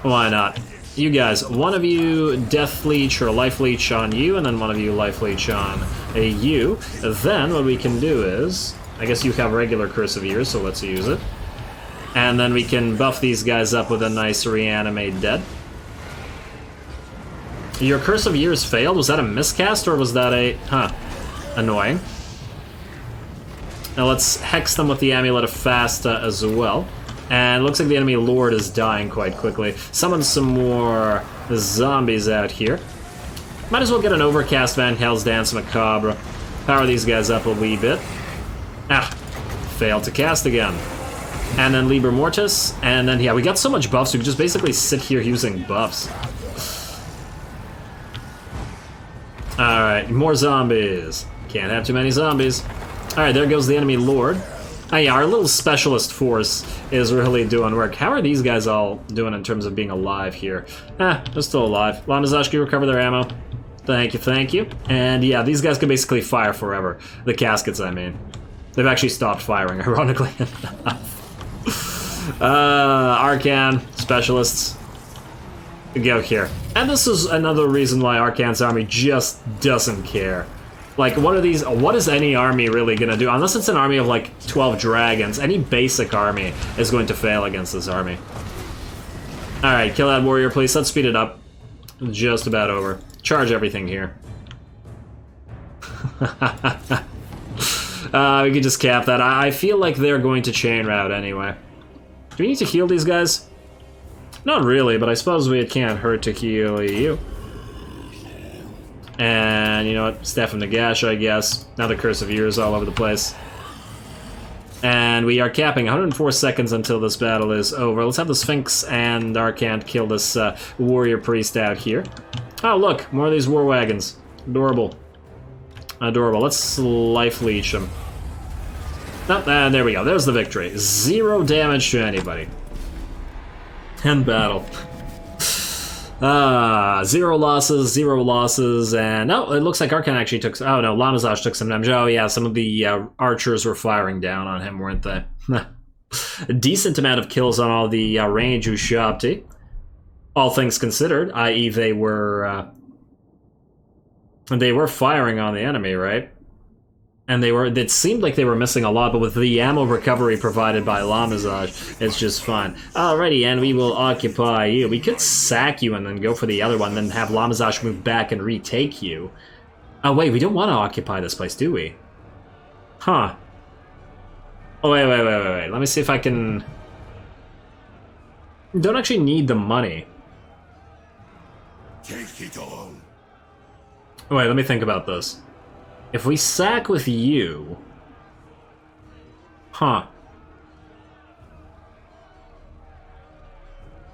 Speaker 1: Why not? You guys, one of you Death Leech or Life Leech on you, and then one of you Life Leech on you. Then what we can do is... I guess you have regular Curse of Years, so let's use it. And then we can buff these guys up with a nice Reanimate Dead. Your Curse of Years failed? Was that a miscast, or was that a... Huh. Annoying. Now let's hex them with the Amulet of Fasta as well. And it looks like the enemy lord is dying quite quickly. Summon some more zombies out here. Might as well get an Overcast Van Hell's Dance Macabre. Power these guys up a wee bit. Ah, failed to cast again. And then Liber Mortis, and then, yeah, we got so much buffs, we could just basically sit here using buffs. Alright, more zombies. Can't have too many zombies. Alright, there goes the enemy lord. Oh yeah, our little specialist force is really doing work. How are these guys all doing in terms of being alive here? Ah, they're still alive. Lamazashki, recover their ammo. Thank you, thank you. And yeah, these guys can basically fire forever. The caskets, I mean. They've actually stopped firing, ironically enough. Arkhan, specialists. Go here. And this is another reason why Arkhan's army just doesn't care. Like, what is any army really gonna do? Unless it's an army of, like, 12 dragons, any basic army is going to fail against this army. Alright, kill that warrior, please. Let's speed it up. Just about over. Charge everything here. We could just cap that. I feel like they're going to chain route anyway. Do we need to heal these guys? Not really, but I suppose it can't hurt to heal you. And, you know what, Staff of Nagash, I guess. Now the Curse of Years all over the place. And we are capping 104 seconds until this battle is over. Let's have the Sphinx and Arkhan kill this warrior priest out here. Oh, look, more of these war wagons. Adorable. Adorable. Let's life leech them. Oh, and there we go. There's the victory. 0 damage to anybody. End battle. 0 losses, and oh, it looks like Arkhan actually took. Oh no, Lamazash took some damage. Oh yeah, some of the archers were firing down on him, weren't they? A decent amount of kills on all the range Ushapti. All things considered, i.e., they were firing on the enemy, right? And it seemed like they were missing a lot, but with the ammo recovery provided by Lamazaj, it's just fine. Alrighty, and we will occupy you. We could sack you and then go for the other one, then have Lamazaj move back and retake you. Oh wait, we don't want to occupy this place, do we? Huh. Oh, wait. Let me see if I can... Don't actually need the money.
Speaker 2: Take it all.
Speaker 1: Wait, let me think about this. If we sack with you... Huh.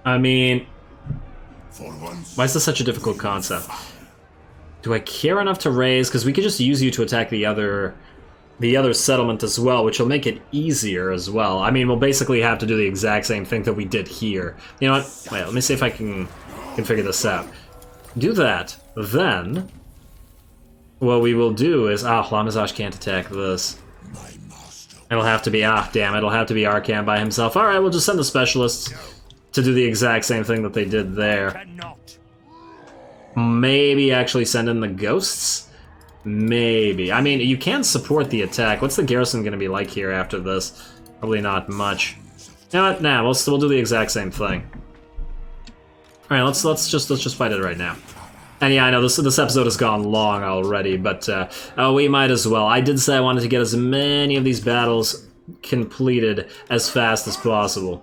Speaker 1: I mean... Why is this such a difficult concept? Do I care enough to raise? Because we could just use you to attack the other settlement as well, which will make it easier as well. I mean, we'll basically have to do the exact same thing that we did here. You know what? Wait, let me see if I can figure this out. Do that. Then... what we will do is... Lamazaj can't attack this. It'll have to be... damn, it'll have to be Arkhan by himself. Alright, we'll just send the specialists to do the exact same thing that they did there. Maybe actually send in the ghosts? Maybe. I mean, you can support the attack. What's the garrison going to be like here after this? Probably not much. You know what? Nah, we'll do the exact same thing. All right, let's just fight it right now. And yeah, I know this episode has gone long already, but we might as well. I did say I wanted to get as many of these battles completed as fast as possible.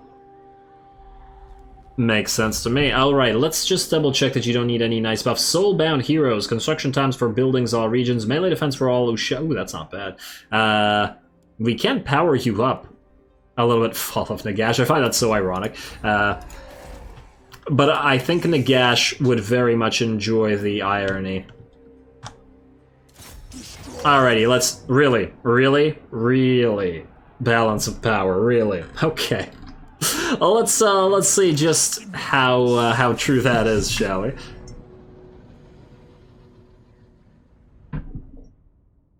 Speaker 1: Makes sense to me. Alright, let's just double check that you don't need any nice buffs. Soulbound heroes, construction times for buildings, all regions, melee defense for all who show. Ooh, that's not bad. We can power you up a little bit. Fall of Nagash. I find that so ironic. But I think Nagash would very much enjoy the irony. Alrighty, let's really balance of power, really. Okay. Well, let's see just how true that is, shall we?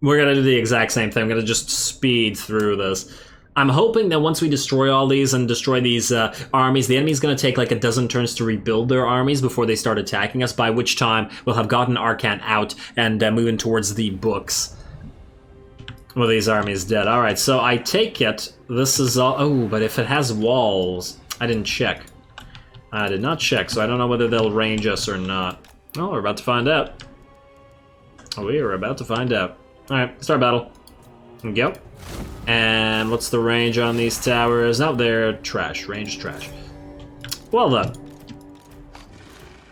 Speaker 1: We're gonna do the exact same thing. I'm gonna just speed through this. I'm hoping that once we destroy all these and destroy these armies, the enemy's gonna take like a dozen turns to rebuild their armies before they start attacking us, by which time we'll have gotten Arkhan out and moving towards the books. Well, these armies dead. Alright, so I take it this is all... Oh, but if it has walls... I didn't check. I did not check, so I don't know whether they'll range us or not. Oh, we're about to find out. We are about to find out. Alright, start battle. Here we go. And what's the range on these towers? Oh, they're trash. Range trash. Well done.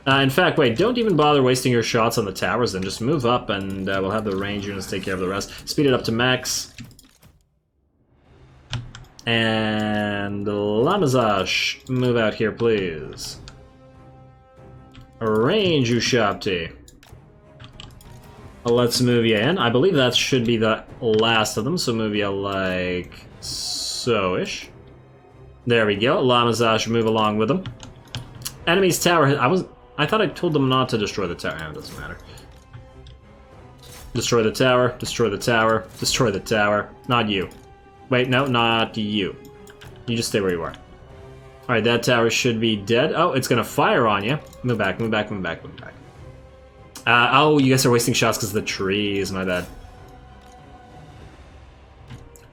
Speaker 1: In fact, wait, don't even bother wasting your shots on the towers then. Just move up and we'll have the range units take care of the rest. Speed it up to max. And Lamazash, move out here, please. Range Ushapti. Let's move you in. I believe that should be the last of them, so move you like so-ish. There we go. Lamazash, move along with them. Enemy's tower. I thought I told them not to destroy the tower. It doesn't matter. Destroy the tower. Destroy the tower. Destroy the tower. Not you. Wait, no, not you. You just stay where you are. Alright, that tower should be dead. Oh, it's gonna fire on you. Move back, move back, move back, move back. Oh, you guys are wasting shots because of the trees. My bad.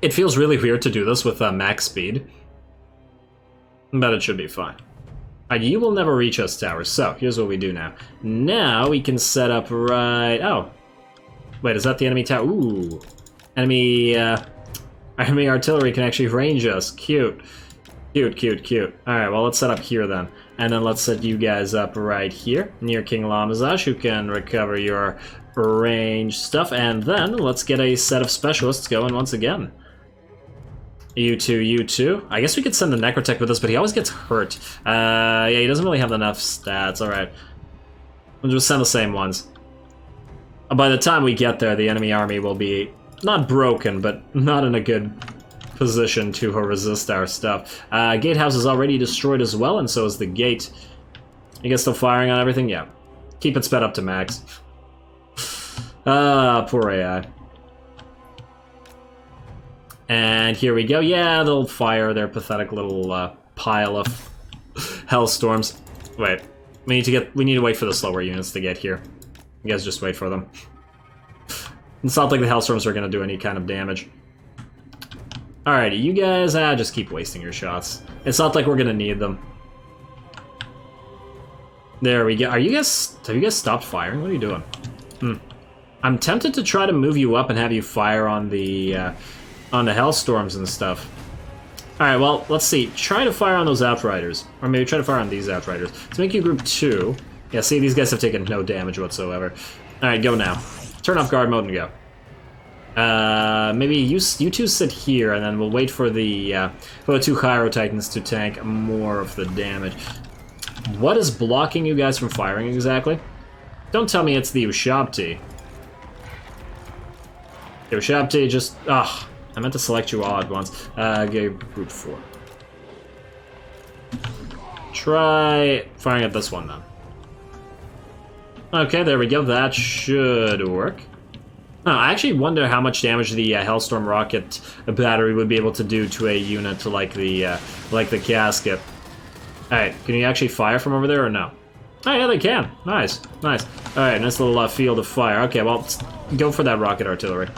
Speaker 1: It feels really weird to do this with max speed. But it should be fine. Alright, you will never reach us, towers. So, here's what we do now. Now we can set up right... Oh. Wait, is that the enemy tower? Ooh. Enemy artillery can actually range us. Cute. Cute, cute, cute. Alright, well, let's set up here then. And then let's set you guys up right here, near King Lamazash, who can recover your range stuff. And then let's get a set of specialists going once again. You two. I guess we could send the Necrotech with us, but he always gets hurt. Yeah, he doesn't really have enough stats. Alright. We'll just send the same ones. By the time we get there, the enemy army will be not broken, but not in a good position to resist our stuff. Gatehouse is already destroyed as well, and so is the gate. You guys still firing on everything? Yeah. Keep it sped up to max. Poor AI. And here we go. Yeah, they'll fire their pathetic little pile of hellstorms. Wait, we need to wait for the slower units to get here. You guys just wait for them. It's not like the hellstorms are going to do any kind of damage. Alrighty, you guys, just keep wasting your shots. It's not like we're going to need them. There we go. Have you guys stopped firing? What are you doing? I'm tempted to try to move you up and have you fire on the hellstorms and stuff. Alright, well, let's see. Try to fire on those Outriders. Or maybe try to fire on these Outriders. Let's make you group 2. Yeah, see, these guys have taken no damage whatsoever. Alright, go now. Turn off guard mode and go. Maybe you two sit here, and then we'll wait for the 2 Hyro Titans to tank more of the damage. What is blocking you guys from firing exactly? Don't tell me it's the Ushabti. The Ushabti just... Ugh. I meant to select you all at once. Go group 4. Try firing at this one, then. Okay, there we go. That should work. Oh, I actually wonder how much damage the Hellstorm rocket battery would be able to do to a unit like the casket. Alright, can you actually fire from over there or no? Oh yeah, they can. Nice, nice. Alright, nice little field of fire. Okay, well, go for that rocket artillery.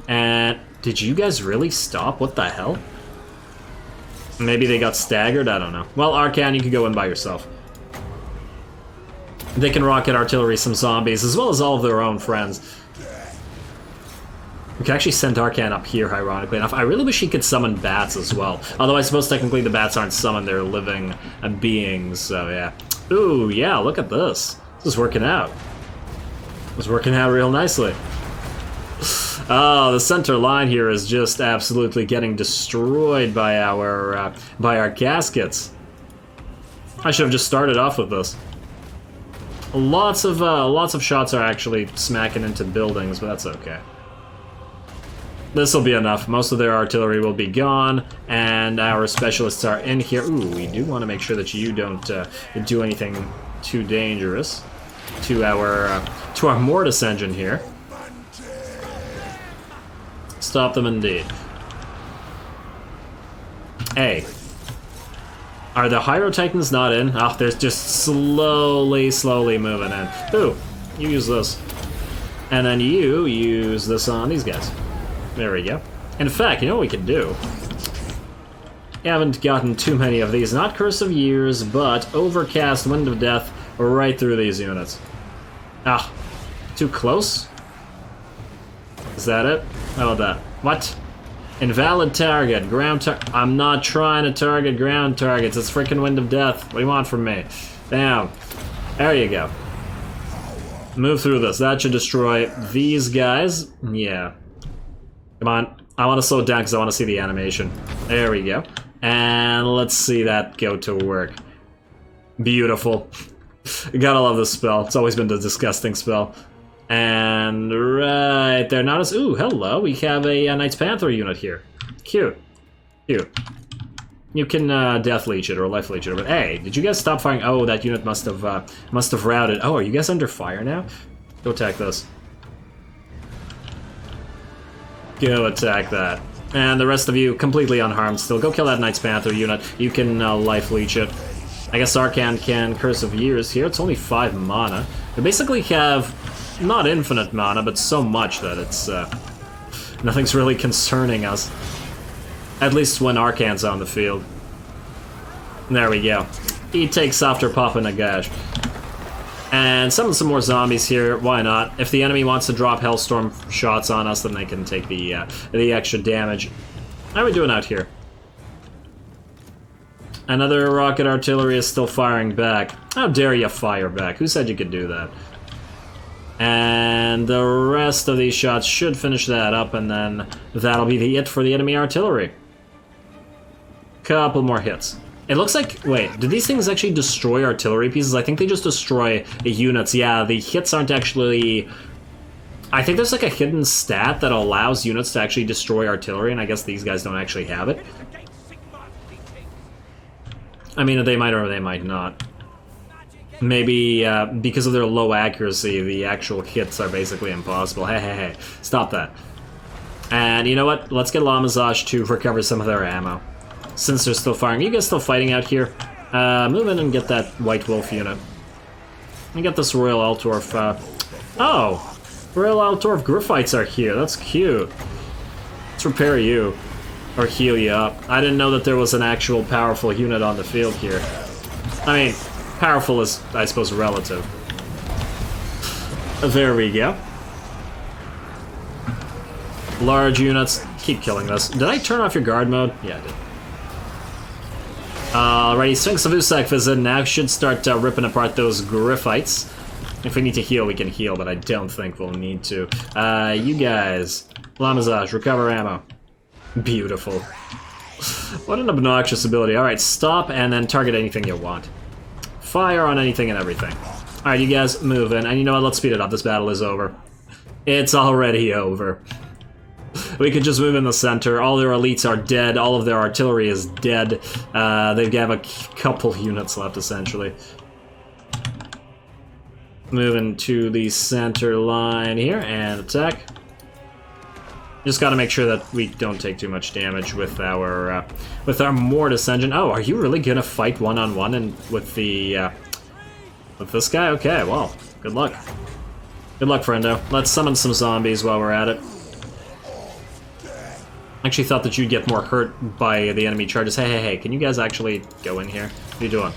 Speaker 1: And did you guys really stop? What the hell? Maybe they got staggered? I don't know. Well, Arkhan, you can go in by yourself. They can rocket artillery some zombies, as well as all of their own friends. We can actually send Arkhan up here, ironically enough. I really wish he could summon bats as well. Although I suppose technically the bats aren't summoned, they're living beings, so yeah. Ooh, yeah, look at this. This is working out. It's working out real nicely. Oh, the center line here is just absolutely getting destroyed by our gaskets. I should have just started off with this. Lots of shots are actually smacking into buildings, but that's okay. This will be enough. Most of their artillery will be gone, and our specialists are in here. Ooh, we do want to make sure that you don't do anything too dangerous to our mortis engine here. Stop them indeed. Hey. Are the Hydro Titans not in? Oh, they're just slowly moving in. Ooh, you use this. And then you use this on these guys. There we go. In fact, you know what we can do? We haven't gotten too many of these. Not Curse of Years, but Overcast, Wind of Death, right through these units. Ah, too close? Is that it? How about that? What? Invalid target. Ground I'm not trying to target ground targets. It's freaking Wind of Death. What do you want from me? Damn. There you go. Move through this. That should destroy these guys. Yeah. Come on. I want to slow it down because I want to see the animation. There we go. And let's see that go to work. Beautiful. Gotta love this spell. It's always been the disgusting spell. And right there, not as ooh, hello. We have a Knights Panther unit here. Cute, cute. You can death leech it or life leech it. But hey, did you guys stop firing? Oh, that unit must have routed. Oh, are you guys under fire now? Go attack this. Go attack that. And the rest of you completely unharmed still. Go kill that Knights Panther unit. You can life leech it. I guess Arkhan can Curse of Years here. It's only 5 mana. They basically have not infinite mana, but so much that it's nothing's really concerning us. At least when Arkhan's on the field. There we go. He takes after Papa Nagash. And summon some more zombies here. Why not? If the enemy wants to drop Hellstorm shots on us, then they can take the extra damage. How are we doing out here? Another rocket artillery is still firing back. How dare you fire back? Who said you could do that? And the rest of these shots should finish that up, and then that'll be it for the enemy artillery. Couple more hits. It looks like, wait, did these things actually destroy artillery pieces? I think they just destroy units. Yeah, the hits aren't actually... I think there's like a hidden stat that allows units to actually destroy artillery, and I guess these guys don't actually have it. I mean, they might or they might not. Maybe because of their low accuracy, the actual hits are basically impossible. Hey, stop that. And you know what? Let's get Lamazage to recover some of their ammo. Since they're still firing. Are you guys still fighting out here? Move in and get that White Wolf unit. And get this Royal Altorf. Oh! Royal Altorf Griffites are here. That's cute. Let's repair you. Or heal you up. I didn't know that there was an actual powerful unit on the field here. I mean... Powerful is, I suppose, relative. There we go. Large units. Keep killing this. Did I turn off your guard mode? Yeah, I did. Alrighty, Sphinx of Usak is in now. Should start ripping apart those Griffites. If we need to heal, we can heal, but I don't think we'll need to. You guys. Lamazage, recover ammo. Beautiful. What an obnoxious ability. Alright, stop and then target anything you want. Fire on anything and everything. Alright, you guys move in. And you know what? Let's speed it up. This battle is over. It's already over. We could just move in the center. All their elites are dead. All of their artillery is dead. They have a couple units left, essentially. Moving to the center line here and attack. Just gotta make sure that we don't take too much damage with our Mortis engine. Oh, are you really gonna fight one-on-one and with the With this guy? Okay, well, good luck. Good luck, friendo. Let's summon some zombies while we're at it. I actually thought that you'd get more hurt by the enemy charges. Hey, can you guys actually go in here? What are you doing?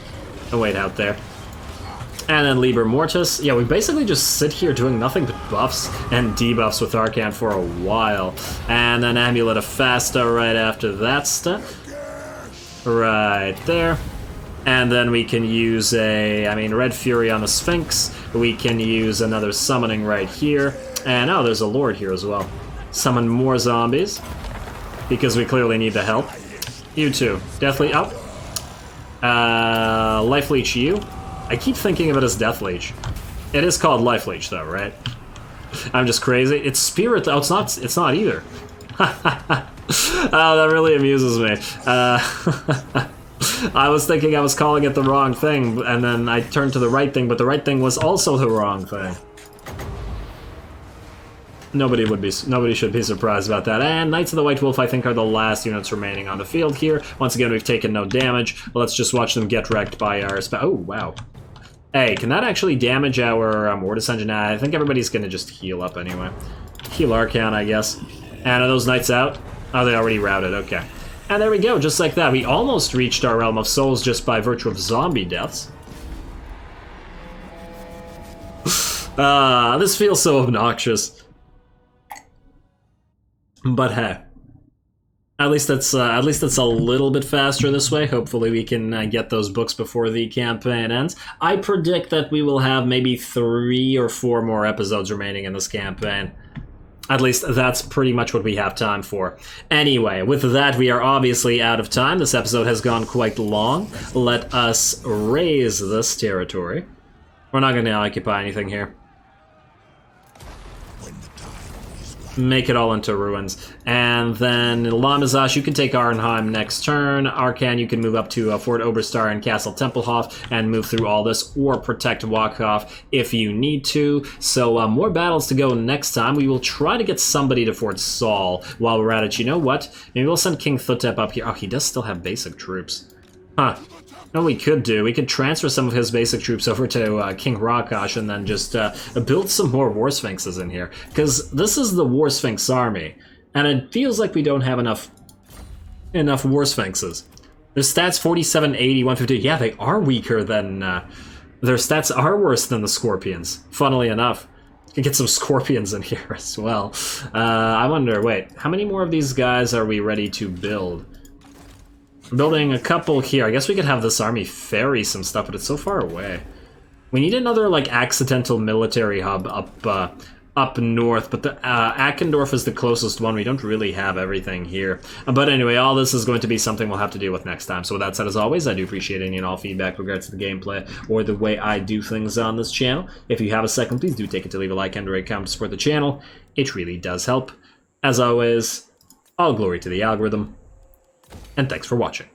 Speaker 1: Don't wait out there. And then Liber Mortis. Yeah, we basically just sit here doing nothing but buffs and debuffs with Arkhan for a while. And then Amulet of Fasta right after that stuff. Right there. And then we can use Red Fury on the Sphinx. We can use another summoning right here. And oh, there's a Lord here as well. Summon more zombies. Because we clearly need the help. You too. Deathly up. Life Leech you. I keep thinking of it as Death Leech. It is called Life Leech though, right? I'm just crazy. It's Spirit though. It's not either. Oh, that really amuses me. I was thinking I was calling it the wrong thing, and then I turned to the right thing, but the right thing was also the wrong thing. Nobody should be surprised about that. And Knights of the White Wolf, I think, are the last units remaining on the field here. Once again, we've taken no damage. Let's just watch them get wrecked by our... Oh, wow. Hey, can that actually damage our Mortis Engine? Nah, I think everybody's gonna just heal up anyway. Heal Arkhan, I guess. And are those Knights out? Oh, they already routed, okay. And there we go, just like that. We almost reached our Realm of Souls just by virtue of zombie deaths. This feels so obnoxious. But hey, at least it's a little bit faster this way. Hopefully we can get those books before the campaign ends. I predict that we will have maybe 3 or 4 more episodes remaining in this campaign. At least that's pretty much what we have time for. Anyway, with that, we are obviously out of time. This episode has gone quite long. Let us raise this territory. We're not going to occupy anything here. Make it all into ruins. And then Lamazash, you can take Arnheim next turn. Arkhan, you can move up to Fort Oberstar and Castle Tempelhof and move through all this, or protect Walkhoff if you need to. So more battles to go next time. We will try to get somebody to Fort Saul while we're at it. You know what? Maybe we'll send King Thutep up here. Oh, he does still have basic troops. Huh. No, we could do. We could transfer some of his basic troops over to King Rakash and then just build some more War Sphinxes in here. Because this is the War Sphinx army, and it feels like we don't have enough War Sphinxes. Their stats 47, 80, 150. Yeah, they are weaker than... their stats are worse than the Scorpions, funnily enough. You can get some Scorpions in here as well. I wonder, wait, how many more of these guys are we ready to build? Building a couple here. I guess we could have this army ferry some stuff, but it's so far away. We need another, like, accidental military hub up north, but the Ackendorf is the closest one. We don't really have everything here. But anyway, all this is going to be something we'll have to deal with next time. So with that said, as always, I do appreciate any and all feedback with regards to the gameplay or the way I do things on this channel. If you have a second, please do take it to leave a like and a comment to support the channel. It really does help. As always, all glory to the algorithm. And thanks for watching.